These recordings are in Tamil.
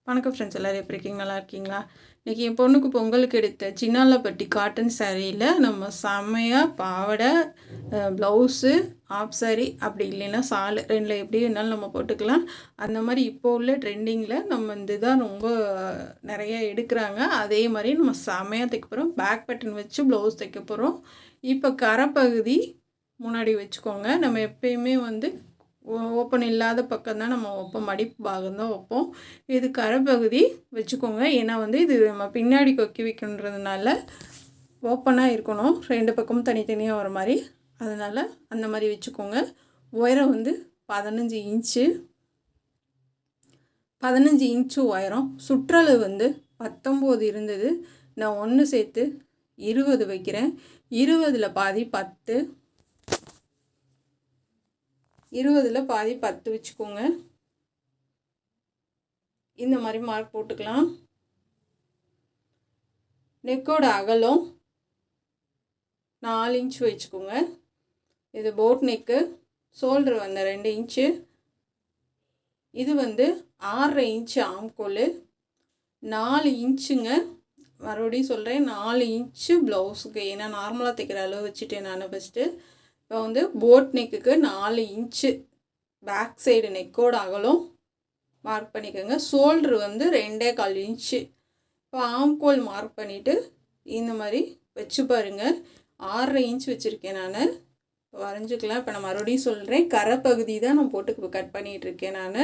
வணக்கம் ஃப்ரெண்ட்ஸ், எல்லோரும் எப்படி இருக்கீங்க? நல்லா இருக்கீங்களா? இன்றைக்கி என் பொண்ணுக்கு பொங்கலுக்கு எடுத்த சின்னாலப்பட்டி காட்டன் சாரியில் நம்ம செம்மையாக பாவாடை, ப்ளவுஸு, ஆஃப் சாரி, அப்படி இல்லைன்னா சால் ரெண்டில் எப்படி வேணாலும் நம்ம போட்டுக்கலாம். அந்த மாதிரி இப்போ உள்ள ட்ரெண்டிங்கில் நம்ம இதுதான் ரொம்ப நிறைய எடுக்கிறாங்க. அதே மாதிரி நம்ம செம்மையாக தைக்க போகிறோம். பேக் பட்டன் வச்சு ப்ளவுஸ் தைக்க போகிறோம். இப்போ கரைப்பகுதி முன்னாடி வச்சுக்கோங்க. நம்ம எப்பயுமே ஓப்பன் இல்லாத பக்கம் தான் நம்ம வைப்போம், மடிப்பு பாகம் தான் வைப்போம். இது கரைப்பகுதி வச்சுக்கோங்க. ஏன்னா இது நம்ம பின்னாடி கொக்கி வைக்கணுன்றதுனால ஓப்பனாக இருக்கணும், ரெண்டு பக்கமும் தனித்தனியாக வர மாதிரி. அதனால் அந்த மாதிரி வச்சுக்கோங்க. உயரம் 15 இன்ச்சு, 15 இன்ச்சு உயரம். சுற்றளவு 19 இருந்தது. நான் 1 சேர்த்து 20 வைக்கிறேன். 20ல் பாதி 10, 20ல் பாதி 10 வச்சுக்கோங்க. இந்த மாதிரி மார்க் போட்டுக்கலாம். நெக்கோட அகலம் 4 இன்ச் வச்சுக்கோங்க. இது போட் நெக்கு. Shoulder 2 inch. இது 6.5 இன்ச்சு ஆம்கோல். 4 இன்ச்சுங்க. மறுபடியும் சொல்கிறேன், 4 இன்ச்சு ப்ளவுஸுக்கு. ஏன்னா நார்மலாக தைக்கிற அளவு வச்சுட்டேன் நான் ஃபஸ்ட்டு. இப்போ போட் நெக்குக்கு 4 இன்ச்சு பேக் சைடு நெக்கோட அகலம் மார்க் பண்ணிக்கோங்க. Shoulder 2.25 inch. இப்போ ஆம்கோல் மார்க் பண்ணிவிட்டு இந்த மாதிரி வச்சு பாருங்கள். 6.5 இன்ச் வச்சுருக்கேன் நான். இப்போ வரைஞ்சிக்கலாம். இப்போ நான் மறுபடியும் சொல்கிறேன், கரைப்பகுதி தான் நான் போட்டு கட் பண்ணிகிட்ருக்கேன் நான்.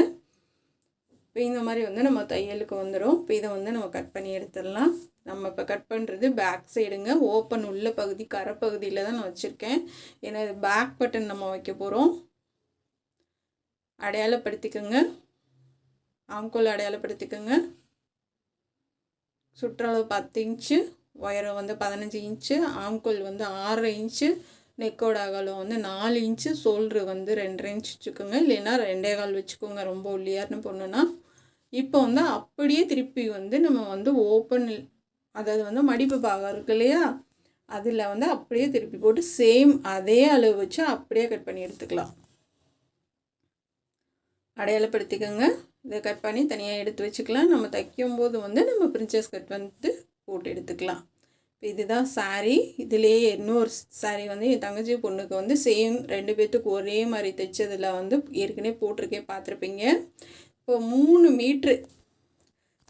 இப்போ இந்த மாதிரி நம்ம தையலுக்கு வந்துடும். இப்போ இதை நம்ம கட் பண்ணி எடுத்துடலாம். நம்ம இப்போ கட் பண்ணுறது பேக் சைடுங்க. ஓப்பன் உள்ள பகுதி கரைப்பகுதியில் தான் நான் வச்சுருக்கேன். ஏன்னா இது பேக் பட்டன் நம்ம வைக்க போகிறோம். அடையாளப்படுத்திக்கோங்க. ஆம்கோல் அடையாளப்படுத்திக்கோங்க. சுற்றளவு 10 இன்ச்சு, உயரம் 15 இன்ச்சு, ஆம்கோல் 6.5 இன்ச்சு, நெக்கோட அகலம் 4 இன்ச்சு, ஷோல்ட்ரு 2.5 இன்ச் வச்சுக்கோங்க. இல்லைன்னா 2.25 வச்சுக்கோங்க, ரொம்ப ஒல்லியார்னு பொண்ணுன்னா. இப்போ அப்படியே திருப்பி நம்ம ஓப்பன், அதாவது மடிப்பு பாகம் இருக்கு இல்லையா, அதில் அப்படியே திருப்பி போட்டு சேம் அதே அளவு வச்சு அப்படியே கட் பண்ணி எடுத்துக்கலாம். அடையாளப்படுத்திக்கோங்க. இதை கட் பண்ணி தனியாக எடுத்து வச்சுக்கலாம். நம்ம தைக்கும்போது நம்ம பிரின்சஸ் கட் போட்டு எடுத்துக்கலாம். இப்போ இதுதான் சாரீ. இதுலேயே இன்னொரு சாரீ என் தங்கச்சி பொண்ணுக்கு சேம் 2 பேர்த்துக்கு ஒரே மாதிரி தைச்சதில் ஏற்கனவே போட்டிருக்கேன், பார்த்துருப்பீங்க. இப்போ 3 மீட்ரு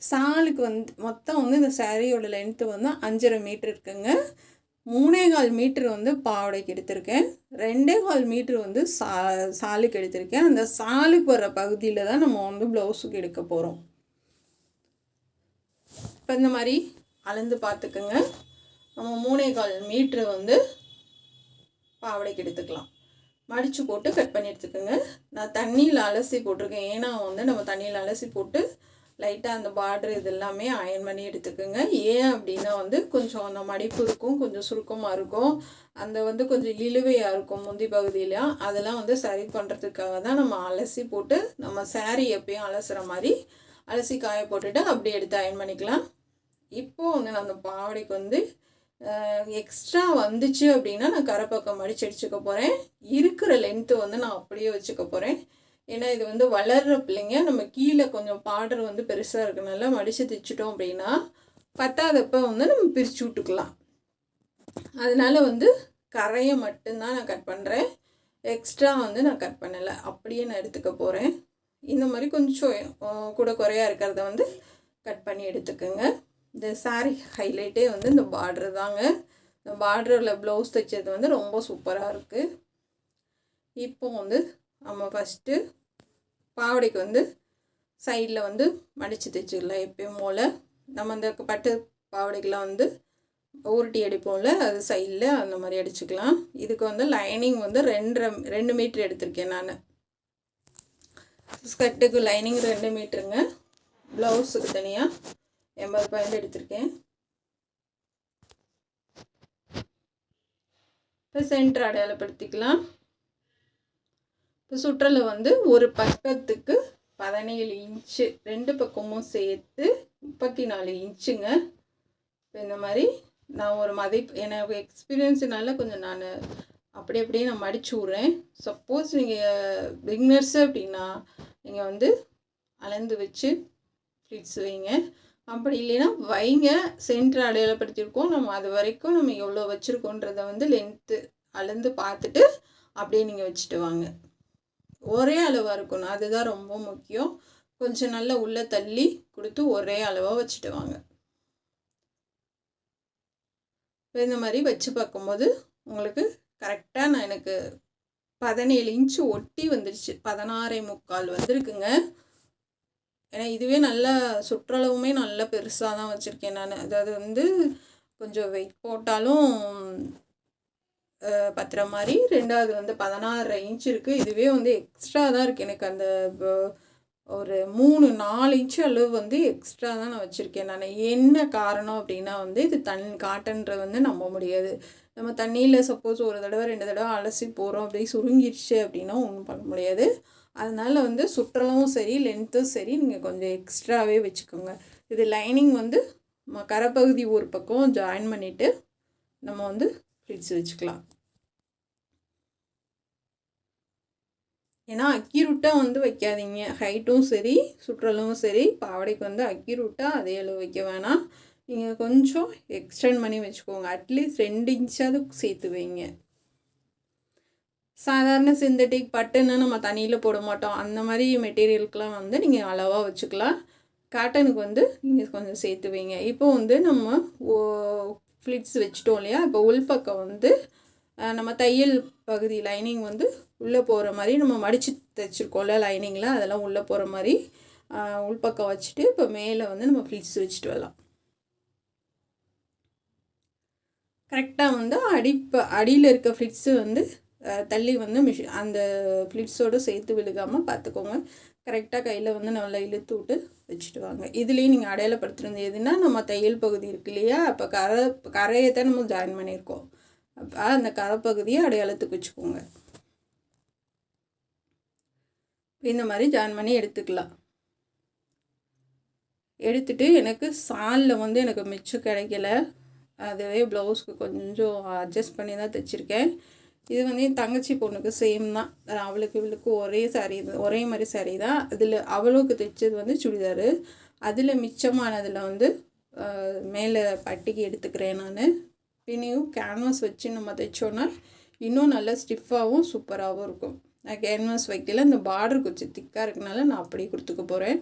சாலுக்கு மொத்தம் இந்த சாரியோட லென்த்து 5.5 மீட்ரு இருக்குங்க. 3.25 மீட்ரு பாவாடைக்கு எடுத்திருக்கேன். 2.25 மீட்ரு சாலுக்கு எடுத்திருக்கேன். அந்த சாலுக்கு வர பகுதியில் தான் நம்ம ப்ளவுஸுக்கு எடுக்க போகிறோம். இப்போ இந்த மாதிரி அளந்து பார்த்துக்குங்க. நம்ம 3.25 மீட்ரு பாவாடைக்கு எடுத்துக்கலாம். மடித்து போட்டு கட் பண்ணி எடுத்துக்கோங்க. நான் தண்ணியில் அலசி போட்டிருக்கேன். ஏன்னா நம்ம தண்ணியில் அலசி போட்டு லைட்டாக அந்த பார்டர் இது எல்லாமே அயன் பண்ணி எடுத்துக்கோங்க. ஏன் அப்படின்னா கொஞ்சம் அந்த மடிப்பு இருக்கும், கொஞ்சம் சுருக்கமாக இருக்கும், அந்த கொஞ்சம் இழுவையாக இருக்கும் முந்தி பகுதியில். அதெல்லாம் சரி பண்ணுறதுக்காக தான் நம்ம அலசி போட்டு, நம்ம சாரீ எப்பயும் அலசுகிற மாதிரி அலசி காய போட்டுட்டு அப்படியே எடுத்து அயன் பண்ணிக்கலாம். இப்போது நான் அந்த பாவாடைக்கு எக்ஸ்ட்ரா வந்துச்சு அப்படின்னா நான் கரைப்பக்கம் மடிச்சு அடிச்சுக்க போகிறேன். இருக்கிற லென்த்து நான் அப்படியே வச்சுக்க போகிறேன். ஏன்னா இது வளர்கிற பிள்ளைங்க, நம்ம கீழே கொஞ்சம் பார்டர் பெருசாக இருக்கனால மடித்து தைச்சிட்டோம் அப்படின்னா பத்தாதப்போ நம்ம பிரித்து விட்டுக்கலாம். அதனால் கரையை மட்டும்தான் நான் கட் பண்ணுறேன். எக்ஸ்ட்ரா நான் கட் பண்ணலை, அப்படியே நான் எடுத்துக்க போகிறேன். இந்த மாதிரி கொஞ்சம் கூட குறையாக இருக்கிறத கட் பண்ணி எடுத்துக்கோங்க. இந்த சாரீ ஹைலைட்டே இந்த பார்டரு தாங்க. இந்த பார்டரில் ப்ளவுஸ் தைச்சது ரொம்ப சூப்பராக இருக்குது. இப்போ நம்ம ஃபஸ்ட்டு பாவாடைக்கு சைடில் மடித்து தைச்சிக்கலாம். எப்பயும் போல் நம்ம இந்த பட்டு பாவாடைக்கெலாம் ஊருட்டி அடிப்போம்ல, அது சைடில் அந்த மாதிரி அடிச்சுக்கலாம். இதுக்கு லைனிங் 2 மீட்ரு எடுத்திருக்கேன் நான். ஸ்கர்ட்டுக்கு லைனிங் 2 மீட்டருங்க. ப்ளவுஸுக்கு தனியாக 80 பாயிண்ட் எடுத்திருக்கேன். இப்போ சென்டர் அடையாளப்படுத்திக்கலாம். இப்போ சுற்றளவு ஒரு பக்கத்துக்கு 17 இன்ச்சு, 2 பக்கமும் சேர்த்து 34 இன்ச்சுங்க. இப்போ இந்த மாதிரி நான் ஒரு எனக்கு எக்ஸ்பீரியன்ஸுனால கொஞ்சம் நான் அப்படியே நான் மடிச்சு விட்றேன். சப்போஸ் நீங்கள் பிகினர்ஸு அப்படின்னா நீங்கள் அளந்து வச்சு ஃப்ளிட்ஸ் வைங்க. அப்படி இல்லைன்னா வைங்க, சென்டர் அடையாளப்படுத்தியிருக்கோம். நம்ம அது வரைக்கும் நம்ம எவ்வளோ வச்சுருக்கோன்றதை வந்து லென்த்து அளந்து பார்த்துட்டு அப்படியே நீங்கள் வச்சுட்டு வாங்க. ஒரே அளவாக இருக்கணும், அதுதான் ரொம்ப முக்கியம். கொஞ்சம் நல்லா உள்ளே தள்ளி கொடுத்து ஒரே அளவாக வச்சுட்டு வாங்க. இப்போ இந்த மாதிரி வச்சு பார்க்கும்போது உங்களுக்கு கரெக்டாக நான் எனக்கு 17 இன்ச்சு ஒட்டி வந்துடுச்சு. 16.75 வந்திருக்குங்க. ஏன்னா இதுவே நல்லா சுற்றளவுமே நல்லா பெருசாக தான் வச்சுருக்கேன் நான். அதாவது வந்து கொஞ்சம் வெயிட் போட்டாலும் பத்துற மாதிரி. ரெண்டாவது வந்து 16 இன்ச்சு இருக்குது. இதுவே வந்து எக்ஸ்ட்ரா தான் இருக்குது எனக்கு. அந்த ஒரு 3-4 இன்ச்சு அளவு வந்து எக்ஸ்ட்ரா தான் நான் வச்சுருக்கேன் நான். என்ன காரணம் அப்படின்னா வந்து இது காட்டன்ற வந்து நம்ப முடியாது. நம்ம தண்ணியில் சப்போஸ் ஒரு தடவை 2 தடவை அலசி போகிறோம், அப்படியே சுருங்கிடுச்சு அப்படின்னா ஒன்றும் பண்ண முடியாது. அதனால் வந்து சுற்றளவும் சரி லென்த்தும் சரி நீங்கள் கொஞ்சம் எக்ஸ்ட்ராவே வச்சுக்கோங்க. இது லைனிங் வந்து கரைப்பகுதி ஒரு பக்கம் ஜாயின் பண்ணிவிட்டு நம்ம வந்து ஃப்ளிட்ஸ் வச்சுக்கலாம். ஏன்னா அக்யூரேட்டாக வந்து வைக்காதீங்க. ஹைட்டும் சரி சுற்றளவும் சரி பாவாடைக்கு வந்து அக்யூரேட்டாக அதே அளவு வைக்க வேணாம். நீங்கள் கொஞ்சம் எக்ஸ்டெண்ட் பண்ணி வச்சுக்கோங்க. அட்லீஸ்ட் 2 இன்ச்சாவது சேர்த்து வைங்க. சாதாரண சிந்தட்டிக் பட்டுன்னு நம்ம தண்ணியில் போட மாட்டோம். அந்த மாதிரி மெட்டீரியலுக்கெலாம் வந்து நீங்கள் அளவாக வச்சுக்கலாம். காட்டனுக்கு வந்து நீங்கள் கொஞ்சம் சேர்த்து வைங்க. இப்போ வந்து நம்ம ஃப்ளிட்ஸ் வச்சுட்டோம் இல்லையா? இப்போ உள்பக்கம் வந்து நம்ம தையல் பகுதி லைனிங் வந்து உள்ளே போகிற மாதிரி நம்ம மடித்து தைச்சிருக்கோம்ல லைனிங்கில், அதெல்லாம் உள்ளே போகிற மாதிரி உள்பக்கம் வச்சுட்டு இப்போ மேலே வந்து நம்ம ஃப்ளிட்ஸ் வச்சுட்டு வரலாம். கரெக்டாக வந்து அடியில் இருக்க ஃப்ளிட்ஸு வந்து தள்ளி வந்து அந்த ஃப்ளிட்ஸோடு சேர்த்து விழுகாமல் பார்த்துக்கோங்க. கரெக்டாக கையில் வந்து நல்லா இழுத்து விட்டு வச்சுட்டு வாங்க. இதுலேயும் நீங்கள் அடையாளப்படுத்துறது எதுனா நம்ம தையல் பகுதி இருக்கு இல்லையா? அப்போ கரையை தான் நம்ம ஜாயின் பண்ணியிருக்கோம். அப்போ அந்த கரைப்பகுதியை அடையாளத்துக்கு வச்சுக்கோங்க. இந்த மாதிரி ஜாயின் பண்ணி எடுத்துக்கலாம். எடுத்துகிட்டு எனக்கு சாலில் வந்து எனக்கு மிச்சம் கிடைக்கல. அதுவே ப்ளவுஸ்க்கு கொஞ்சம் அட்ஜஸ்ட் பண்ணி தான் தைச்சிருக்கேன். இது வந்து என் தங்கச்சி பொண்ணுக்கு சேம் தான். இவளுக்கு ஒரே மாதிரி சாரீ தான். அதில் அவளுக்கு தைச்சது வந்து சுடிதாரு. அதில் மிச்சமானதில் வந்து மேலே பட்டிக்கு எடுத்துக்கிறேன் நான். பின்னையும் கேன்வாஸ் வச்சு நம்ம தைச்சோன்னா இன்னும் நல்லா ஸ்டிஃபாகவும் சூப்பராகவும் இருக்கும். நான் கேன்வாஸ் வைக்கல, இந்த பார்டர் கொஞ்சம் திக்காக இருக்கனால நான் அப்படியே கொடுத்துக்க போகிறேன்.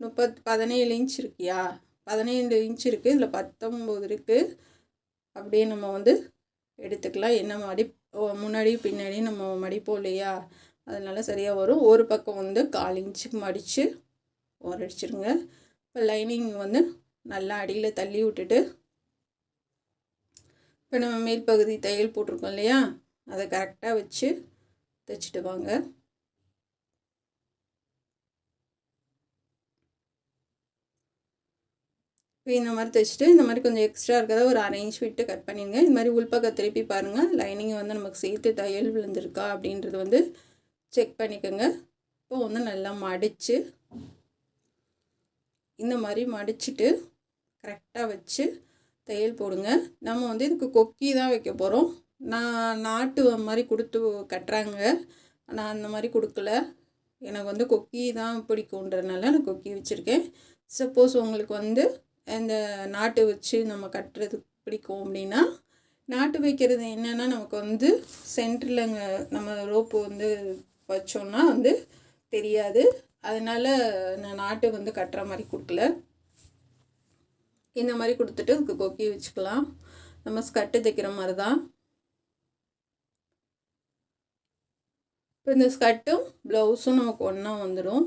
இப்போ 17 இன்ச் இருக்கியா? 17 இன்ச் இருக்குது. இதில் 19 இருக்குது. அப்படியே நம்ம வந்து எடுத்துக்கலாம். என்ன முன்னாடி பின்னாடி நம்ம மடிப்போம் இல்லையா? அதனால் சரியாக வரும். ஒரு பக்கம் வந்து 1/4 இன்ச்சுக்கு மடித்து அடிச்சிருங்க. இப்போ லைனிங் வந்து நல்லா அடியில் தள்ளி விட்டுட்டு இப்போ நம்ம மேல் பகுதி தையல் போட்டிருக்கோம் இல்லையா? அதை கரெக்டாக வச்சு தைச்சிட்டு வாங்க. இப்போ இந்த மாதிரி தைச்சிட்டு இந்த மாதிரி கொஞ்சம் எக்ஸ்ட்ரா இருக்கிறத ஒரு 1/2 இன்ச் விட்டு கட் பண்ணிடுங்க. இந்த மாதிரி உள்பக்கம் திருப்பி பாருங்கள். லைனிங் வந்து நமக்கு சேர்த்து தையல் விழுந்திருக்கா அப்படின்றது வந்து செக் பண்ணிக்கோங்க. இப்போ வந்து நல்லா மடித்து இந்த மாதிரி மடிச்சுட்டு கரெக்டாக வச்சு தையல் போடுங்க. நம்ம வந்து இதுக்கு கொக்கி தான் வைக்க போகிறோம். நான் நாட்டு மாதிரி கொடுத்து கட்டுறாங்க. நான் அந்த மாதிரி கொடுக்கல. எனக்கு வந்து கொக்கி தான் பிடிக்குன்றதுனால நான் கொக்கி வச்சுருக்கேன். சப்போஸ் உங்களுக்கு வந்து இந்த நாட்டு வச்சு நம்ம கட்டுறது பிடிக்கும் அப்படின்னா, நாட்டு வைக்கிறது என்னென்னா நமக்கு வந்து சென்டரில் நம்ம ரோப்பு வந்து வச்சோன்னா வந்து தெரியாது. அதனால் நான் நாட்டு வந்து கட்டுற மாதிரி கொடுக்கல. இந்த மாதிரி கொடுத்துட்டு அதுக்கு கொக்கி வச்சுக்கலாம். நம்ம ஸ்கர்ட்டு தைக்கிற மாதிரி தான். இப்போ இந்த ஸ்கர்ட்டும் ப்ளவுஸும் நமக்கு ஒன்றா வந்துடும்.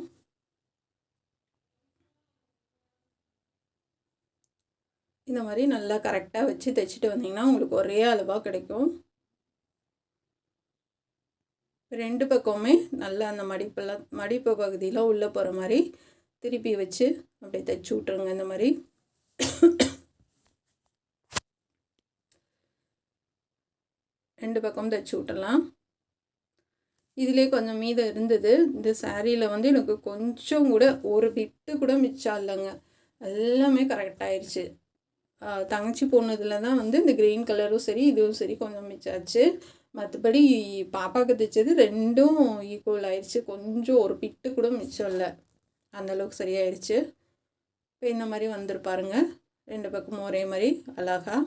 இந்த மாதிரி நல்லா கரெக்டாக வச்சு தைச்சிட்டு வந்தீங்கன்னா உங்களுக்கு ஒரே அளவாக கிடைக்கும். 2 பக்கமுமே நல்லா அந்த மடிப்பு பகுதியில் உள்ளே போகிற மாதிரி திருப்பி வச்சு அப்படியே தைச்சி விட்ருங்க. இந்த மாதிரி 2 பக்கம் தைச்சி விட்டுடலாம். இதிலே கொஞ்சம் மீதம் இருந்தது. இந்த சாரியில் வந்து எனக்கு கொஞ்சம் கூட ஒரு பிட்டு கூட மிச்சம் இல்லைங்க. எல்லாமே கரெக்டாகிடுச்சு. தங்கச்சி பொண்ணுதில் தான் வந்து இந்த க்ரீன் கலரும் சரி இதுவும் சரி கொஞ்சம் மிச்சாச்சு. மற்றபடி பாப்பாவுக்கு தைச்சது ரெண்டும் ஈக்குவல் ஆயிடுச்சு. கொஞ்சம் ஒரு பிட்டு கூட மிச்சம் இல்லை, அந்தளவுக்கு சரியாயிடுச்சு. இப்போ இந்த மாதிரி வந்துருப்பாருங்க, 2 பக்கமும் ஒரே மாதிரி அழகா.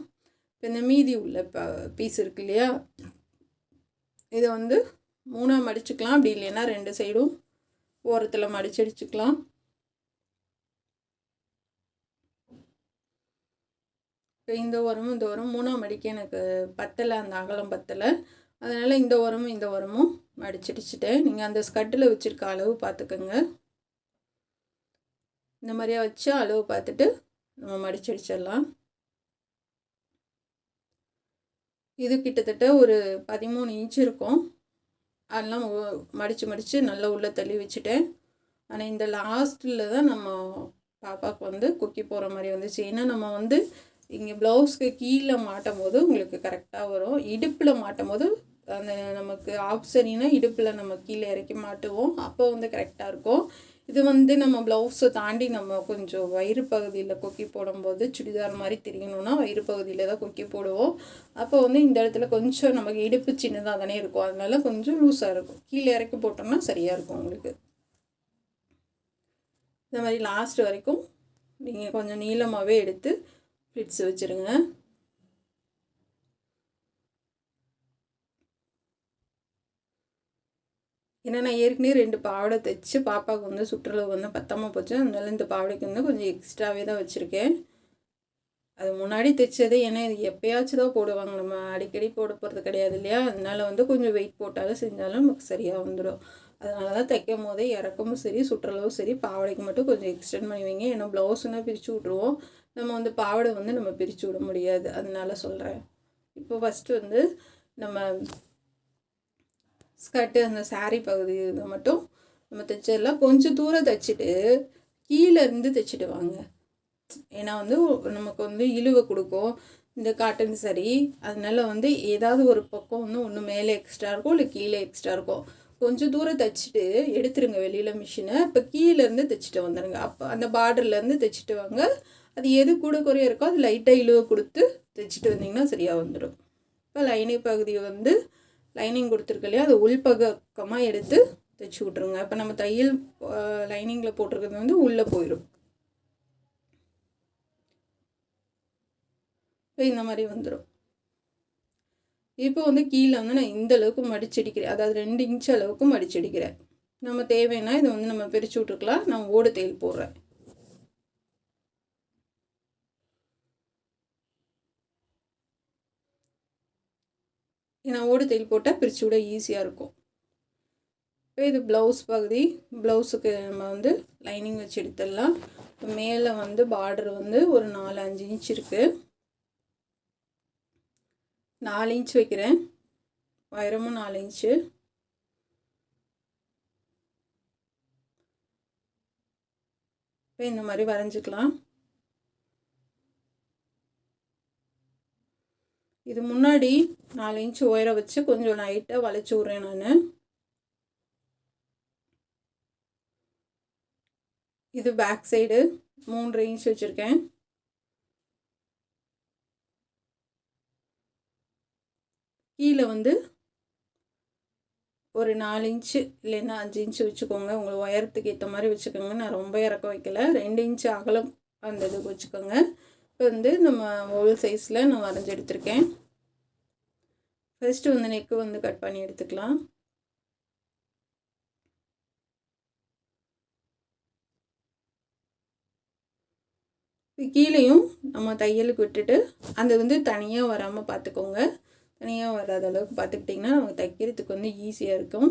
இப்போ இந்த மீதி உள்ள பீஸ் இருக்கு இல்லையா, இதை வந்து 3ஆக மடிச்சுக்கலாம். அப்படி இல்லைன்னா 2 சைடும் ஓரத்தில் மடிச்சு அடிச்சுக்கலாம். இப்போ இந்த ஓரமும் இந்த ஓரம் 3ஆக மடிக்க எனக்கு பத்தலை, அந்த அகலம் பத்தலை. அதனால் இந்த ஓரமும் மடிச்சடிச்சுட்டேன். நீங்கள் அந்த ஸ்கர்ட்டில் வச்சுருக்க அளவு பார்த்துக்கோங்க. இந்த மாதிரியா வச்சு அளவு பார்த்துட்டு நம்ம மடிச்சடிச்சிடலாம். இது கிட்டத்தட்ட ஒரு 13 இன்ச் இருக்கும். அதெல்லாம் மடித்து நல்லா உள்ளே தள்ளி வச்சுட்டேன். ஆனால் இந்த லாஸ்ட்டில் தான் நம்ம பாப்பாவுக்கு வந்து கொக்கி போகிற மாதிரி வந்துச்சு. ஏன்னா நம்ம வந்து இங்கே ப்ளவுஸ்க்கு கீழே மாட்டும் போது உங்களுக்கு கரெக்டாக வரும். இடுப்பில் மாட்டும் போது அந்த நமக்கு ஆப்ஷனினா இடுப்பில் நம்ம கீழே இறக்கி மாட்டுவோம், அப்போ வந்து கரெக்டாக இருக்கும். இது வந்து நம்ம ப்ளவுஸை தாண்டி நம்ம கொஞ்சம் வயிறு பகுதியில் கொக்கி போடும்போது சுடிதார் மாதிரி தெரியணும்னா வயிறு பகுதியில் தான் கொக்கி போடுவோம். அப்போ வந்து இந்த இடத்துல கொஞ்சம் நமக்கு இடுப்பு சின்னதாக தானே இருக்கும், அதனால கொஞ்சம் லூஸாக இருக்கும். கீழே இறக்கி போட்டோம்னா சரியாக இருக்கும் உங்களுக்கு. இந்த மாதிரி லாஸ்ட் வரைக்கும் நீங்கள் கொஞ்சம் நீளமாகவே எடுத்து ஃப்ளிட்ஸ் வச்சுருங்க. ஏன்னா நான் ஏற்கனவே 2 பாவாடை தைச்சு பாப்பாவுக்கு வந்து சுற்றளவு வந்து பத்தாமல் போச்சு. அதனால இந்த பாவாடைக்கு வந்து கொஞ்சம் எக்ஸ்ட்ராவே தான் வச்சுருக்கேன். அது முன்னாடி தைச்சது, ஏன்னா இது எப்போயாச்சும் தான் போடுவாங்க, நம்ம அடிக்கடி போட போகிறது கிடையாது இல்லையா. அதனால வந்து கொஞ்சம் வெயிட் போட்டாலும் செஞ்சாலும் நமக்கு சரியாக வந்துடும். அதனால தான் தைக்கும் போதே இறக்கமும் சரி சுற்றளவும் சரி பாவாடைக்கு மட்டும் கொஞ்சம் எக்ஸ்டெண்ட் பண்ணி வைங்க. ஏன்னா ப்ளவுஸ்னால் பிரித்து விட்ருவோம், நம்ம வந்து பாவாடை வந்து நம்ம பிரித்து விட முடியாது, அதனால சொல்கிறேன். இப்போ ஃபஸ்ட்டு வந்து நம்ம ஸ்கர்ட்டு அந்த சாரீ பகுதி இதை மட்டும் நம்ம தைச்சிடலாம். கொஞ்சம் தூரம் தைச்சிட்டு கீழேருந்து தைச்சிட்டு வாங்க. ஏன்னா வந்து நமக்கு வந்து இழுவை கொடுக்கும் இந்த காட்டன் சாரீ. அதனால வந்து ஏதாவது ஒரு பக்கம் வந்து ஒன்று மேலே எக்ஸ்ட்ரா இருக்கும், இல்லை கீழே எக்ஸ்ட்ரா இருக்கும். கொஞ்சம் தூரம் தைச்சிட்டு எடுத்துருங்க வெளியில் மிஷினை. இப்போ கீழேருந்து தைச்சிட்டு வந்துடுங்க. அப்போ அந்த பார்டர்லேருந்து தைச்சிட்டு வாங்க. அது எது கூட குறைய இருக்கோ அது லைட்டாக இழுவை கொடுத்து தைச்சிட்டு வந்தீங்கன்னா சரியாக வந்துடும். இப்போ லைனிங் பகுதியை வந்து லைனிங் கொடுத்துருக்கு இல்லையா, அது உள்பக்கமாக எடுத்து தைச்சி விட்ருங்க. இப்போ நம்ம தையல் லைனிங்கில் போட்டிருக்கிறது வந்து உள்ளே போயிடும். இப்போ இந்த மாதிரி வந்துடும். இப்போ வந்து கீழே வந்து நான் இந்த அளவுக்கு மடிச்சடிக்கிறேன், அதாவது 2 இன்ச் அளவுக்கு மடிச்சடிக்கிறேன். நம்ம தேவைன்னா இதை வந்து நம்ம பிரித்து விட்டுருக்கலாம். நான் ஓடு தையல் போடுறேன். ஏன்னா ஓடு தையல் போட்டால் பிரித்து விட ஈஸியாக இருக்கும். இப்போ இது ப்ளவுஸ் பகுதி. ப்ளவுஸுக்கு நம்ம வந்து லைனிங் வச்சு எடுத்துடலாம். மேலே வந்து பார்டர் வந்து ஒரு 4-5 இன்ச் இருக்குது. 4 இன்ச் வைக்கிறேன், உயரமும் 4 இன்ச்சு. இப்போ இந்த மாதிரி வரைஞ்சிக்கலாம். இது முன்னாடி 4 இன்ச் உயரம் வச்சு கொஞ்சம் லைட்டாக வளைச்சி விட்றேன் நான். இது பேக் சைடு 3 இன்ச் வச்சுருக்கேன். கீழே வந்து ஒரு 4 இன்ச்சு இல்லைன்னா 5 இன்ச்சு வச்சுக்கோங்க. உங்கள் உயரத்துக்கு ஏற்ற மாதிரி வச்சுக்கோங்க. நான் ரொம்ப இறக்க வைக்கல, 2 இன்ச்சு அகலம் அந்த இதுக்கு வச்சுக்கோங்க. இப்போ வந்து நம்ம ஓவல் சைஸில் நான் வரைஞ்சி எடுத்திருக்கேன். ஃபஸ்ட்டு வந்து நெக்கு வந்து கட் பண்ணி எடுத்துக்கலாம். கீழேயும் நம்ம தையலுக்கு விட்டுட்டு அந்த வந்து தனியாக வராமல் பார்த்துக்கோங்க. தனியாக வராத அளவுக்கு பார்த்துக்கிட்டிங்கன்னா நமக்கு தைக்கிறதுக்கு வந்து ஈஸியாக இருக்கும்.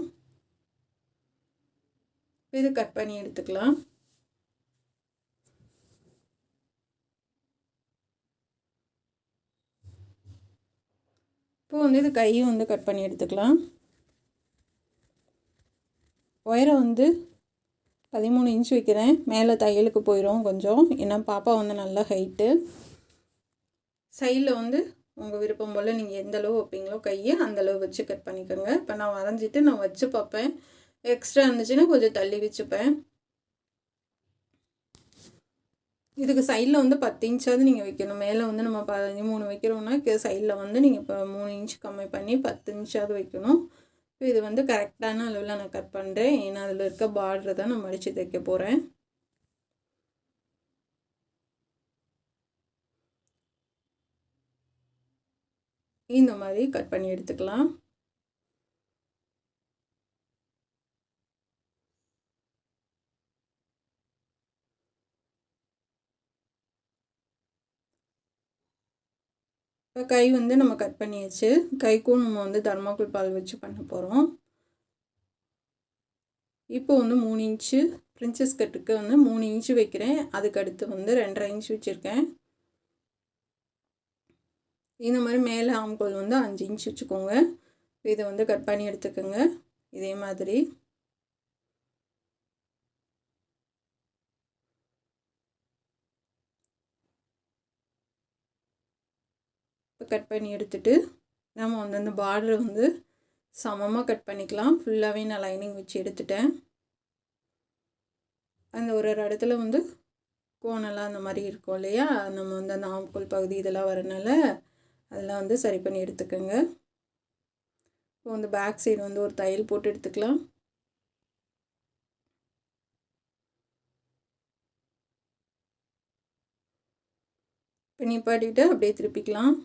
இது கட் பண்ணி எடுத்துக்கலாம். இப்போ வந்து இது கையும் வந்து கட் பண்ணி எடுத்துக்கலாம். உயரம் வந்து 13 இன்ச் வைக்கிறேன். மேலே தையலுக்கு போயிடும் கொஞ்சம், ஏன்னா பாப்பா வந்து நல்லா ஹைட்டு. சைடில் வந்து உங்கள் விருப்பம் போல் நீங்கள் எந்த அளவு வைப்பீங்களோ கையை அந்தளவு வச்சு கட் பண்ணிக்கோங்க. இப்போ நான் வரைஞ்சிட்டு நான் வச்சு பார்ப்பேன், எக்ஸ்ட்ரா இருந்துச்சுன்னா கொஞ்சம் தள்ளி வச்சுப்பேன். இதுக்கு சைடில் வந்து 10 இன்ச்சாவது நீங்கள் வைக்கணும். மேலே வந்து நம்ம 13 வைக்கிறோம்னா சைடில் வந்து நீங்கள் இப்போ 3 இன்ச் கம்மி பண்ணி 10 இன்ச்சாவது வைக்கணும். இப்போ இது வந்து கரெக்டான அளவில் நான் கட் பண்ணுறேன். ஏன்னா அதில் இருக்க பார்டர் தான் நான் மடித்து தைக்க போகிறேன். இந்த மாதிரி கட் பண்ணி எடுத்துக்கலாம். இப்போ கை வந்து நம்ம கட் பண்ணியாச்சு. கைக்கும் நம்ம வந்து தர்மாக்கோல் பால் வச்சு பண்ண போகிறோம். இப்போ வந்து 3 இன்ச்சு பிரின்சஸ் கட்டுக்கு வந்து 3 இன்ச்சு வைக்கிறேன். அதுக்கு அடுத்து வந்து 2.5 இன்ச் வச்சுருக்கேன். இந்த மாதிரி மேலே ஆம்கோல் வந்து 5 இன்ச் வச்சுக்கோங்க. இதை வந்து கட் பண்ணி எடுத்துக்கோங்க. இதே மாதிரி இப்போ கட் பண்ணி எடுத்துட்டு நம்ம வந்து அந்த பார்டரை வந்து சமமாக கட் பண்ணிக்கலாம். ஃபுல்லாகவே நான் லைனிங் வச்சு எடுத்துட்டேன். அந்த ஒரு இடத்துல வந்து கோணெல்லாம் அந்த மாதிரி இருக்கும் இல்லையா, நம்ம வந்து அந்த ஆம்கோல் பகுதி இதெல்லாம் வரனால அதெல்லாம் வந்து சரி பண்ணி எடுத்துக்கோங்க. இப்போ வந்து பேக் சைடு வந்து ஒரு தையல் போட்டு எடுத்துக்கலாம். இப்போ நிப்பாட்டிட்டு அப்படியே திருப்பிக்கலாம்.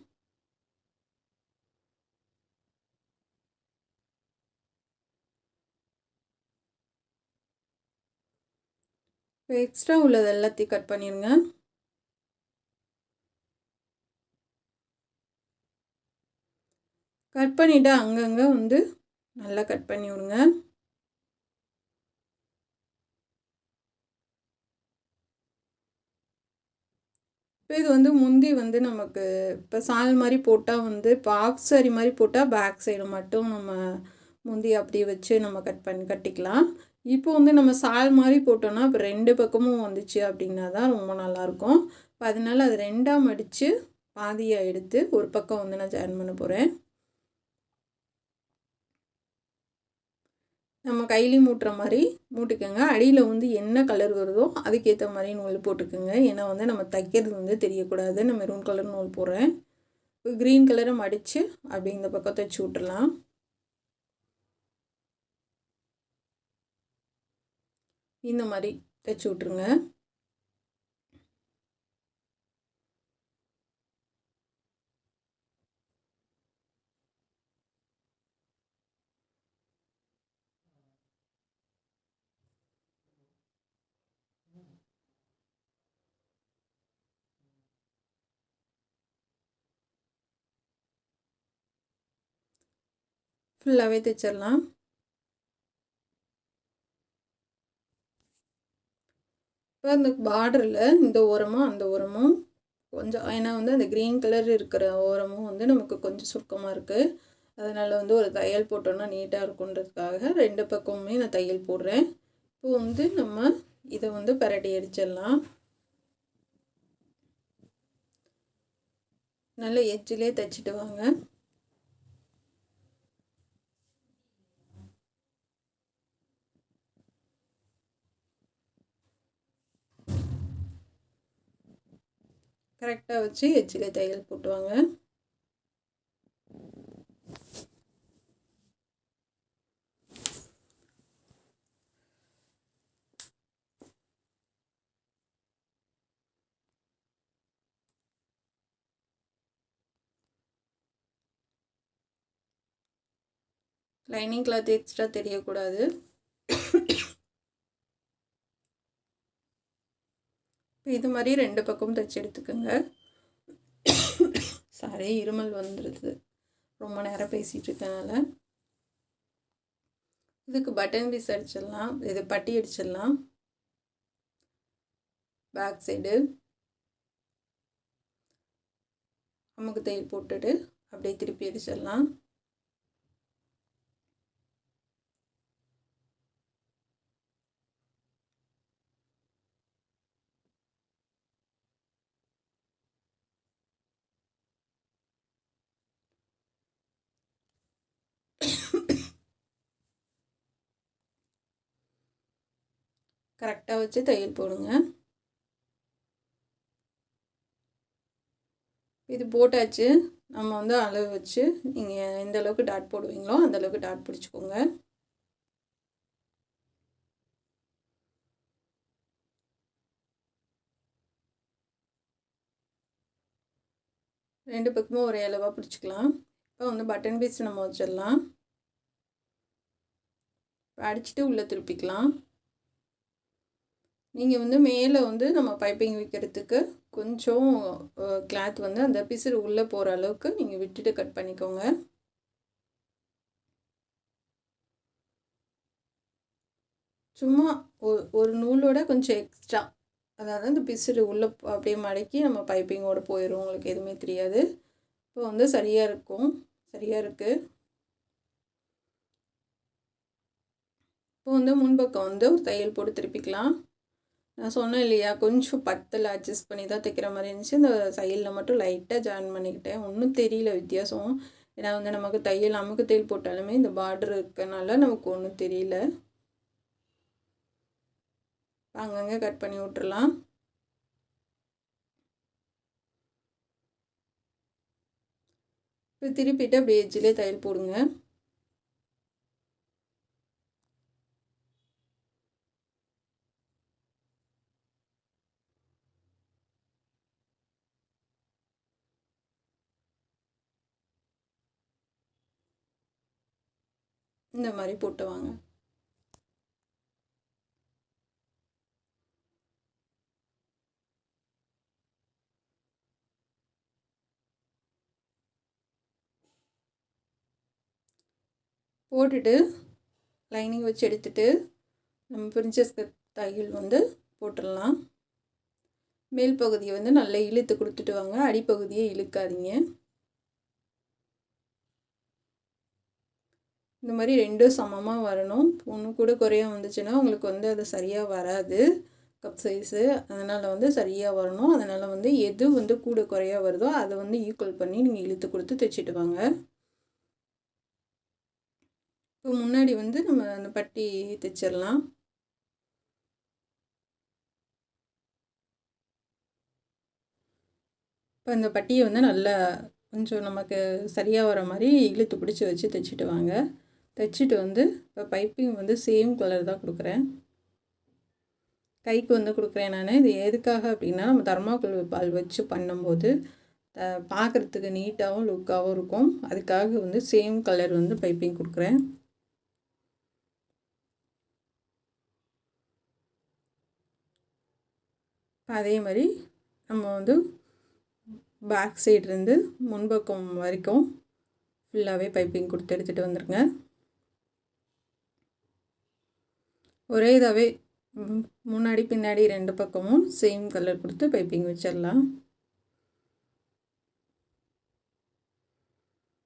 இப்போ எக்ஸ்ட்ரா உள்ளது எல்லாத்தையும் கட் பண்ணிடுங்க. கட் பண்ணிவிட்டு அங்கங்கே வந்து நல்லா கட் பண்ணி விடுங்க. இப்போ இது வந்து முந்தி வந்து நமக்கு இப்போ சால் மாதிரி போட்டால் வந்து இப்போ ஆஃப் சாரி மாதிரி போட்டால் பேக் சைடு மட்டும் நம்ம முந்தி அப்படியே வச்சு நம்ம கட்டிக்கலாம். இப்போ வந்து நம்ம சால் மாதிரி போட்டோன்னா இப்போ 2 பக்கமும் வந்துச்சு அப்படின்னா தான் ரொம்ப நல்லாயிருக்கும். இப்போ அதனால் அது 2ஆக மடித்து பாதியாக எடுத்து ஒரு பக்கம் வந்து நான் ஜாயின் பண்ண போகிறேன். நம்ம கையிலையும் மூட்டுற மாதிரி மூட்டிக்கோங்க. அடியில் வந்து என்ன கலர் வருதோ அதுக்கேற்ற மாதிரி நூல் போட்டுக்கோங்க. ஏன்னா வந்து நம்ம தைக்கிறது வந்து தெரியக்கூடாது. நான் மெரூன் கலர் நூல் போடுறேன். இப்போ க்ரீன் கலரை மடித்து அப்படி இந்த பக்கம் தைச்சி விட்டுறலாம். இந்த மாதிரி தைச்சி விட்ருங்க. ஃபுல்லாகவே தைச்சிடலாம். இப்போ அந்த பார்டரில் இந்த ஓரமும் அந்த ஓரமும் கொஞ்சம், ஏன்னா வந்து அந்த க்ரீன் கலர் இருக்கிற ஓரமும் வந்து நமக்கு கொஞ்சம் சுருக்கமாக இருக்குது. அதனால் வந்து ஒரு தையல் போட்டோன்னா நீட்டாக இருக்குன்றதுக்காக 2 பக்கமுமே நான் தையல் போடுறேன். இப்போ வந்து நம்ம இதை வந்து பரட்டி அடிச்சிடலாம். நல்ல எட்ஜிலே தைச்சிட்டு வாங்க. கரெக்டாக வச்சு எட்ஜிலே தையல் போட்டுவாங்க. லைனிங் கிளாத் எக்ஸ்ட்ரா தெரியக்கூடாது. இது மாதிரி 2 பக்கமும் தைச்சி எடுத்துக்கோங்க. சாரி, இருமல் வந்துடுது ரொம்ப நேரம் பேசிகிட்டு இருக்கனால. இதுக்கு பட்டன் பீஸ் அடிச்சிடலாம். இது பட்டி அடிச்சிடலாம். பேக் சைடு அமுக்கு தையல் போட்டுட்டு அப்படியே திருப்பி அடிச்சிடலாம். கரெக்டாக வச்சு தையல் போடுங்க. இது போட்டாச்சு. நம்ம வந்து அளவு வச்சு நீங்கள் எந்த அளவுக்கு டாட் போடுவீங்களோ அந்தளவுக்கு டாட் பிடிச்சிக்கோங்க. ரெண்டு பக்கமும் ஒரே அளவாக பிடிச்சிக்கலாம். இப்போ வந்து பட்டன் பீஸ் நம்ம வச்சிடலாம். அடிச்சுட்டு உள்ளே திருப்பிக்கலாம். நீங்கள் வந்து மேலே வந்து நம்ம பைப்பிங் வைக்கிறதுக்கு கொஞ்சம் கிளாத் வந்து அந்த பிசுறு உள்ளே போகிற அளவுக்கு நீங்கள் விட்டுட்டு கட் பண்ணிக்கோங்க. சும்மா ஒரு நூலோட கொஞ்சம் எக்ஸ்ட்ரா, அதாவது அந்த பிசுறு உள்ளே அப்படியே மடக்கி நம்ம பைப்பிங்கோடு போயிடும், உங்களுக்கு எதுவுமே தெரியாது. இப்போ வந்து சரியாக இருக்கும், சரியாக இருக்குது. இப்போ வந்து முன்பக்கம் வந்து ஒரு தையல் போட்டு திருப்பிக்கலாம். நான் சொன்னேன் இல்லையா, கொஞ்சம் பத்தில் அட்ஜஸ்ட் பண்ணி தான் தைக்கிற மாதிரி இருந்துச்சு. இந்த தையலில் மட்டும் லைட்டாக ஜாயின் பண்ணிக்கிட்டேன். ஒன்றும் தெரியல வித்தியாசம். ஏன்னா வந்து நமக்கு தையல் அமுக்கு தையல் போட்டாலுமே இந்த பார்டர் இருக்கனால நமக்கு ஒன்றும் தெரியல. அங்கங்கே கட் பண்ணி விட்டுறலாம். இப்போ திருப்பிட்டு அப்படியே எஜ்ஜிலே தையல் போடுங்க. இந்த மாதிரி போட்டு வாங்க. போட்டுட்டு லைனிங் வச்சு எடுத்துட்டு நம்ம பிரின்சஸ் கட் தையல் வந்து போட்டுடலாம். மேல் பகுதியை வந்து நல்லா இழுத்து கொடுத்துட்டு வாங்க, அடிப்பகுதியை இழுக்காதீங்க. இந்த மாதிரி ரெண்டும் சமமாக வரணும். ஒன்று கூட குறைய வந்துச்சுன்னா உங்களுக்கு வந்து அது சரியாக வராது கப் சைஸு. அதனால் வந்து சரியாக வரணும். அதனால் வந்து எது வந்து கூட குறையாக வருதோ அதை வந்து ஈக்குவல் பண்ணி நீங்கள் இழுத்து கொடுத்து தைச்சிட்டு வாங்க. இப்போ முன்னாடி வந்து நம்ம அந்த பட்டி தைச்சிடலாம். இப்போ இந்த பட்டியை வந்து நல்லா கொஞ்சம் நமக்கு சரியாக வர மாதிரி இழுத்து பிடிச்சி வச்சு தைச்சிட்டு வாங்க. தைச்சிட்டு வந்து இப்போ பைப்பிங் வந்து சேம் கலர் தான் கொடுக்குறேன். கைக்கு வந்து கொடுக்குறேன் நான். இது எதுக்காக அப்படின்னா, நம்ம தர்மாக்கோல் பால் வச்சு பண்ணும்போது பார்க்குறதுக்கு நீட்டாகவும் லுக்காகவும் இருக்கும். அதுக்காக வந்து சேம் கலர் வந்து பைப்பிங் கொடுக்குறேன். அதே மாதிரி நம்ம வந்து பேக் சைட்லேருந்து முன்பக்கம் வரைக்கும் ஃபுல்லாகவே பைப்பிங் கொடுத்து எடுத்துகிட்டு வந்துடுங்க. ஒரே இதாகவே முன்னாடி பின்னாடி ரெண்டு பக்கமும் சேம் கலர் கொடுத்து பைப்பிங் வச்சிடலாம்.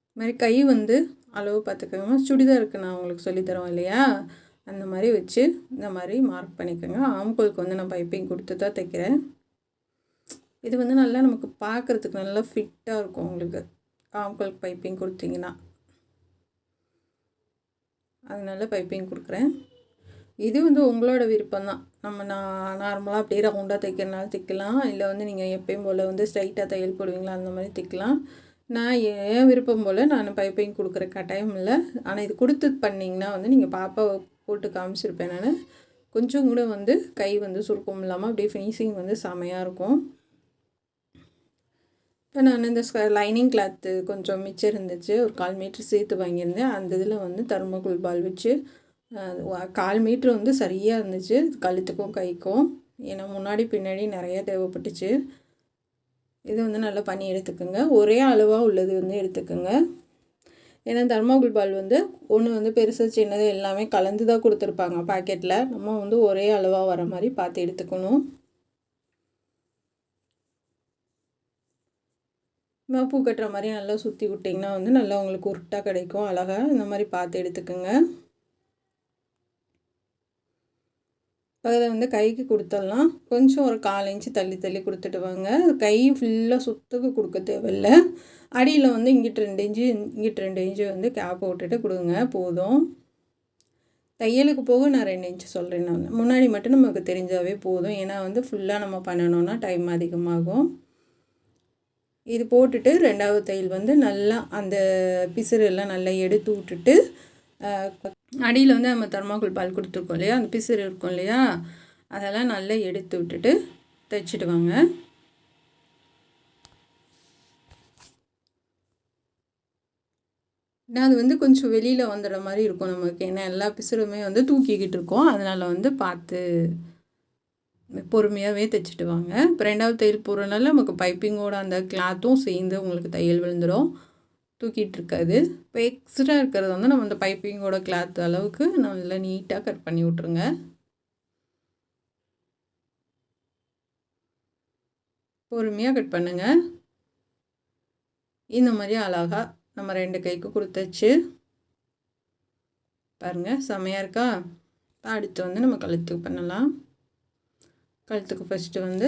இது மாதிரி கை வந்து அளவு பார்த்துக்கோங்க. சுடிதாருக்கு நான் உங்களுக்கு சொல்லித்தரோம் இல்லையா, அந்த மாதிரி வச்சு இந்த மாதிரி மார்க் பண்ணிக்கோங்க. ஆம்கோலுக்கு வந்து நான் பைப்பிங் கொடுத்து தான் தைக்கிறேன். இது வந்து நல்லா நமக்கு பார்க்குறதுக்கு நல்லா ஃபிட்டாக இருக்கும். உங்களுக்கு ஆம்கோலுக்கு பைப்பிங் கொடுத்தீங்கன்னா அதனால பைப்பிங் கொடுக்குறேன். இது வந்து உங்களோட விருப்பம் தான். நான் நார்மலாக அப்படியே ரவுண்டாக தைக்கிறனால தைக்கலாம், இல்லை வந்து நீங்கள் எப்பயும் போல் வந்து ஸ்ட்ரைட்டாக தையல் போடுவீங்களா அந்த மாதிரி தைக்கலாம். நான் என் விருப்பம் போல் நான் பைப்பிங் கொடுக்குற கட்டாயம் இல்லை. ஆனால் இது கொடுத்து பண்ணிங்கன்னா வந்து நீங்கள் பாப்பாவை போட்டு காமிச்சிருப்பேன் நான். கொஞ்சம் கூட வந்து கை வந்து சுருக்கம் இல்லாமல் அப்படியே ஃபினிஷிங் வந்து செமையாக இருக்கும். இப்போ நான் இந்த லைனிங் கிளாத்து கொஞ்சம் மிச்சம் இருந்துச்சு, ஒரு 1/4 மீட்ரு சேர்த்து வாங்கியிருந்தேன். அந்த இதில் வந்து தர்மாக்கோல் பால் வச்சு 1/4 மீட்ரு வந்து சரியாக இருந்துச்சு கழுத்துக்கும் கைக்கும். ஏன்னா முன்னாடி பின்னாடி நிறையா தேவைப்பட்டுச்சு. இது வந்து நல்லா பண்ணி எடுத்துக்கோங்க. ஒரே அளவாக உள்ளது வந்து எடுத்துக்கோங்க. ஏன்னா தர்மாக்கோல் பால் வந்து ஒன்று வந்து பெருசு சின்னது எல்லாமே கலந்து தான் கொடுத்துருப்பாங்க பாக்கெட்டில். நம்ம வந்து ஒரே அளவாக வர மாதிரி பார்த்து எடுத்துக்கணும். பூ கட்டுற மாதிரி நல்லா சுற்றி விட்டிங்கன்னா வந்து நல்லா உங்களுக்கு உருட்டாக கிடைக்கும். அழகாக இந்த மாதிரி பார்த்து எடுத்துக்கோங்க. அதை வந்து கைக்கு கொடுத்துடலாம். கொஞ்சம் ஒரு 1/4 இன்ச்சு தள்ளி தள்ளி கொடுத்துட்டு வாங்க. கை ஃபுல்லாக சுத்துக்கு கொடுக்க தேவையில்லை. அடியில் வந்து இங்கிட்டு 2 இன்ச்சு இங்கிட்டு 2 இன்ச்சு வந்து கேப் விட்டுட்டு கொடுங்க போதும். தையலுக்கு போக நான் 2 இன்ச்சு சொல்கிறேன். நான் முன்னாடி மட்டும் நமக்கு தெரிஞ்சாவே போதும். ஏன்னா வந்து ஃபுல்லாக நம்ம பண்ணணுன்னா டைம் அதிகமாகும். இது போட்டுட்டு 2வது தையல் வந்து நல்லா அந்த பிசுறெல்லாம் நல்லா எடுத்து விட்டுட்டு அடியில் வந்து நம்ம தெர்மாக்கோல் பால் கொடுத்துருக்கோம் இல்லையா, அந்த பிசுறு இருக்கும் இல்லையா, அதெல்லாம் நல்லா எடுத்து விட்டுட்டு தைச்சிட்டு வாங்க. அது வந்து கொஞ்சம் வெளியில் வந்துடுற மாதிரி இருக்கும் நமக்கு, ஏன்னா எல்லா பிசுறுமே வந்து தூக்கிக்கிட்டு இருக்கோம். அதனால் வந்து பார்த்து பொறுமையாகவே தைச்சிட்டு வாங்க. இப்போ 2வது தையல் போடுறதுனால நமக்கு பைப்பிங்கோட அந்த கிளாத்தும் சேர்ந்து உங்களுக்கு தையல் விழுந்துடும், தூக்கிட்டு இருக்காது. இப்போ எக்ஸ்ட்ரா இருக்கிறது வந்து நம்ம அந்த பைப்பிங்கோட கிளாத் அளவுக்கு நல்லா நீட்டாக கட் பண்ணி விட்ருங்க. பொறுமையாக கட் பண்ணுங்கள். இந்த மாதிரி அழகாக நம்ம 2 கைக்கு கொடுத்தாச்சு பாருங்கள், செமையாக இருக்கா? அடுத்து வந்து நம்ம கழுத்துக்கு பண்ணலாம். கழுத்துக்கு ஃபஸ்ட்டு வந்து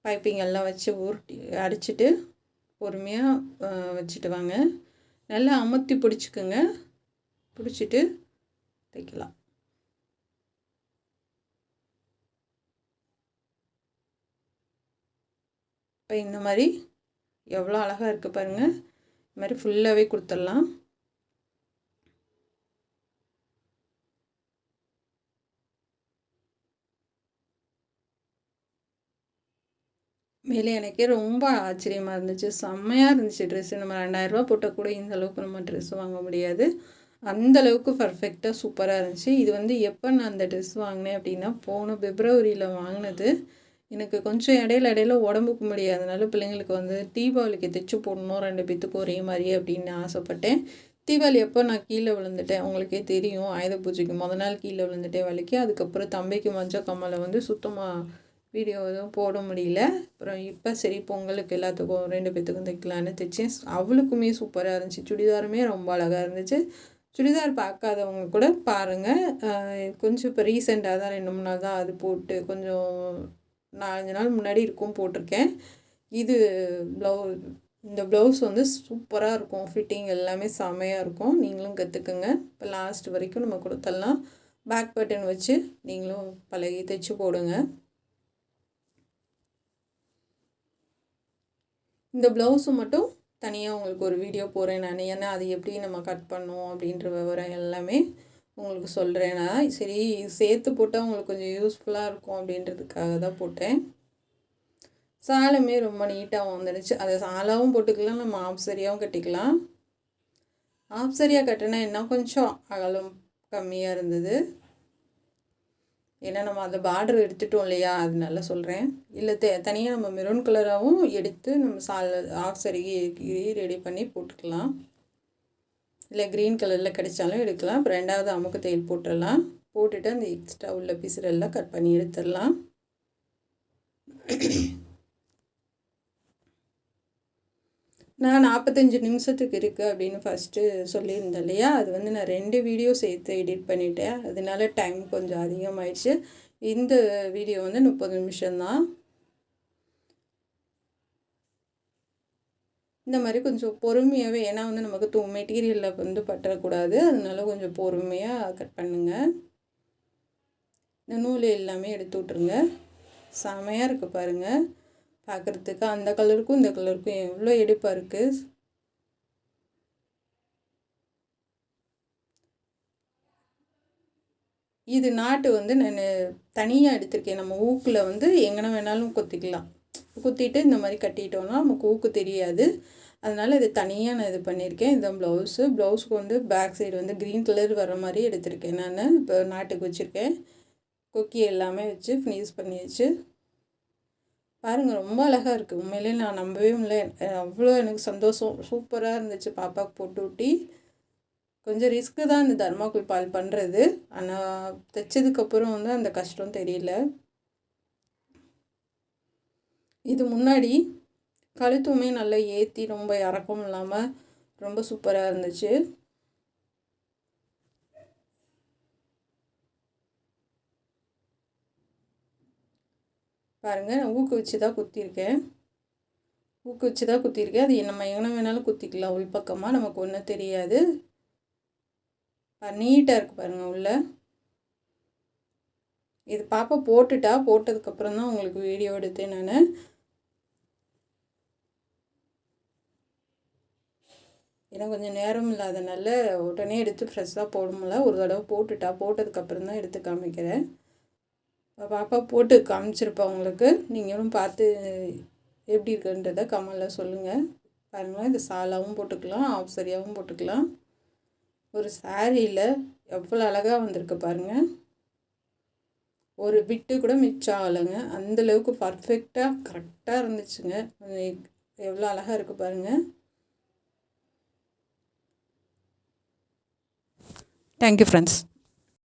பைப்பிங் எல்லாம் வச்சு உருட்டி அடிச்சுட்டு பொறுமையாக வச்சுட்டு வாங்க. நல்லா அமுத்தி பிடிச்சிக்குங்க, பிடிச்சிட்டு தைக்கலாம். இப்போ இந்த மாதிரி எவ்வளோ அழகாக இருக்குது பாருங்கள். இந்த மாதிரி ஃபுல்லாகவே கொடுத்துடலாம். மேலே எனக்கே ரொம்ப ஆச்சரியமாக இருந்துச்சு, செம்மையாக இருந்துச்சு ட்ரெஸ்ஸு. நம்ம 2000 போட்டால் கூட இந்த அளவுக்கு நம்ம ட்ரெஸ் வாங்க முடியாது, அந்தளவுக்கு பர்ஃபெக்டாக சூப்பராக இருந்துச்சு. இது வந்து எப்போ நான் அந்த ட்ரெஸ் வாங்கினேன் அப்படின்னா, போன பிப்ரவரியில் வாங்கினது. எனக்கு கொஞ்சம் இடையில உடம்புக்கு முடியாதனால பிள்ளைங்களுக்கு வந்து தீபாவளிக்கு தைச்சி போடணும் 2 பேத்துக்கும் ஒரே மாதிரி அப்படின்னு ஆசைப்பட்டேன். தீபாவளி அப்போ நான் கீழே விழுந்துட்டேன், உங்களுக்கே தெரியும். ஆயுத பூஜைக்கு முதல் நாள் கீழே விழுந்துட்டேன் வலிக்கு. அதுக்கப்புறம் தம்பிக்கு மஞ்சள் கம்மலை வந்து சுத்தமாக வீடியோ எதுவும் போட முடியல. அப்புறம் இப்போ சரி பொங்கலுக்கு எல்லாத்துக்கும் 2 பேத்துக்கும் தைக்கலான்னு தைச்சேன். அவளுக்குமே சூப்பராக இருந்துச்சு, சுடிதாருமே ரொம்ப அழகாக இருந்துச்சு. சுடிதார் பார்க்காதவங்க கூட பாருங்கள். கொஞ்சம் இப்போ ரீசெண்டாக தான் 2-3 நாள் தான் அது போட்டு, கொஞ்சம் 4-5 நாள் முன்னாடி இருக்கும் போட்டிருக்கேன். இது இந்த ப்ளவுஸ் வந்து சூப்பராக இருக்கும், ஃபிட்டிங் எல்லாமே செமையாக இருக்கும். நீங்களும் கற்றுக்குங்க. இப்போ லாஸ்ட் வரைக்கும் நம்ம கொடுத்துடலாம். பேக் பட்டன் வச்சு நீங்களும் பழகி தைச்சி போடுங்க. இந்த ப்ளவுஸு மட்டும் தனியாக உங்களுக்கு ஒரு வீடியோ போடுறேன் நான், ஏன்னா அது எப்படி நம்ம கட் பண்ணோம் அப்படின்ற விவரம் எல்லாமே உங்களுக்கு சொல்கிறேன் நான். சரி சேர்த்து போட்டால் உங்களுக்கு கொஞ்சம் யூஸ்ஃபுல்லாக இருக்கும் அப்படின்றதுக்காக தான் போட்டேன். சாலுமே ரொம்ப நீட்டாக வந்துடுச்சு. அதை சாலாவும் போட்டுக்கலாம், நம்ம ஆஃப் சரியாகவும் கட்டிக்கலாம். ஆஃப் சரியாக கட்டினா இன்னும் கொஞ்சம் அகலம் கம்மியாக இருந்தது, ஏன்னா நம்ம அந்த பார்டர் எடுத்துட்டோம் இல்லையா, அதனால சொல்கிறேன். இல்லை தனியாக நம்ம மெரூன் கலராகவும் எடுத்து நம்ம ஆஃப் சரிகை ரெடி பண்ணி போட்டுக்கலாம். இல்லை க்ரீன் கலரில் கிடைச்சாலும் எடுக்கலாம். இப்போ 2வது அமுக்கு தையல் போட்டுடலாம். போட்டுட்டு அந்த எக்ஸ்ட்ரா உள்ள பீஸரெல்லாம் கட் பண்ணி எடுத்துடலாம். நான் 45 நிமிஷத்துக்கு இருக்குது அப்படின்னு ஃபஸ்ட்டு சொல்லியிருந்தேன் இல்லையா, அது வந்து நான் 2 வீடியோ சேர்த்து எடிட் பண்ணிட்டேன். அதனால டைம் கொஞ்சம் அதிகமாகிடுச்சு. இந்த வீடியோ வந்து 30 நிமிஷம்தான். இந்த மாதிரி கொஞ்சம் பொறுமையாகவே, ஏன்னா வந்து நமக்கு மெட்டீரியலில் வந்து பற்றக்கூடாது, அதனால கொஞ்சம் பொறுமையாக கட் பண்ணுங்கள். இந்த நூல் எல்லாமே எடுத்து விட்ருங்க. செமையாக இருக்குது பாருங்கள் பார்க்குறதுக்கு. அந்த கலருக்கும் இந்த கலருக்கும் எவ்வளோ எடுப்பாக இருக்குது. இது நாட்டு வந்து நான் தனியாக எடுத்திருக்கேன். நம்ம ஊக்கில் வந்து எங்கே வேணாலும் குத்திக்கலாம். குத்திட்டு இந்த மாதிரி கட்டிட்டோன்னா நமக்கு ஊக்கு தெரியாது. அதனால் இது தனியாக நான் இது பண்ணியிருக்கேன். இதுதான் ப்ளவுஸுக்கு வந்து பேக் சைடு வந்து க்ரீன் கலர் வர மாதிரி எடுத்திருக்கேன் நான். இப்போ நாட்டுக்கு வச்சுருக்கேன். கொக்கி எல்லாமே வச்சு ஃபினிஷ் பண்ணியாச்சு. பாருங்கள் ரொம்ப அழகாக இருக்குது. உண்மையிலே நான் நம்பவே முடியல, அவ்வளோ எனக்கு சந்தோஷம். சூப்பராக இருந்துச்சு பாப்பாவுக்கு போட்டு ஊட்டி. கொஞ்சம் ரிஸ்க்கு தான் இந்த தர்மாக்கோல் பால் பண்ணுறது, ஆனால் தைச்சதுக்கப்புறம் வந்து அந்த கஷ்டம் தெரியல. இது முன்னாடி கழுத்துமே நல்லா ஏற்றி ரொம்ப இறக்கம் இல்லாமல் ரொம்ப சூப்பராக இருந்துச்சு. பாருங்கள், நான் ஊக்கு வச்சு தான் குத்திருக்கேன். அது நம்ம எங்கே வேணாலும் குத்திக்கலாம் உள்பக்கமாக, நமக்கு ஒன்றும் தெரியாது. நீட்டாக இருக்குது பாருங்கள் உள்ள. இது பாப்பா போட்டதுக்கப்புறம் தான் உங்களுக்கு வீடியோ எடுத்தேன் நான். ஏன்னா கொஞ்சம் நேரம் இல்லாதனால உடனே எடுத்து ஃப்ரெஷ்ஷாக போட முடியல. ஒரு தடவை போட்டதுக்கப்புறம் தான் எடுத்து காமிக்கிறேன். பாப்பா போட்டு காமிச்சிருப்பா உங்களுக்கு. நீங்களும் பார்த்து எப்படி இருக்குன்றதை கமெண்டில் சொல்லுங்கள். பாருங்கள், இந்த சாலாவும் போட்டுக்கலாம், ஆஃப் சரியாகவும் போட்டுக்கலாம். ஒரு சாரியில் எவ்வளோ அழகாக வந்திருக்கு பாருங்கள். ஒரு பிட்டு கூட மிச்சம் ஆகலைங்க. அந்தளவுக்கு பர்ஃபெக்டாக கரெக்டாக இருந்துச்சுங்க. எவ்வளோ அழகாக இருக்குது பாருங்கள். Thank you friends.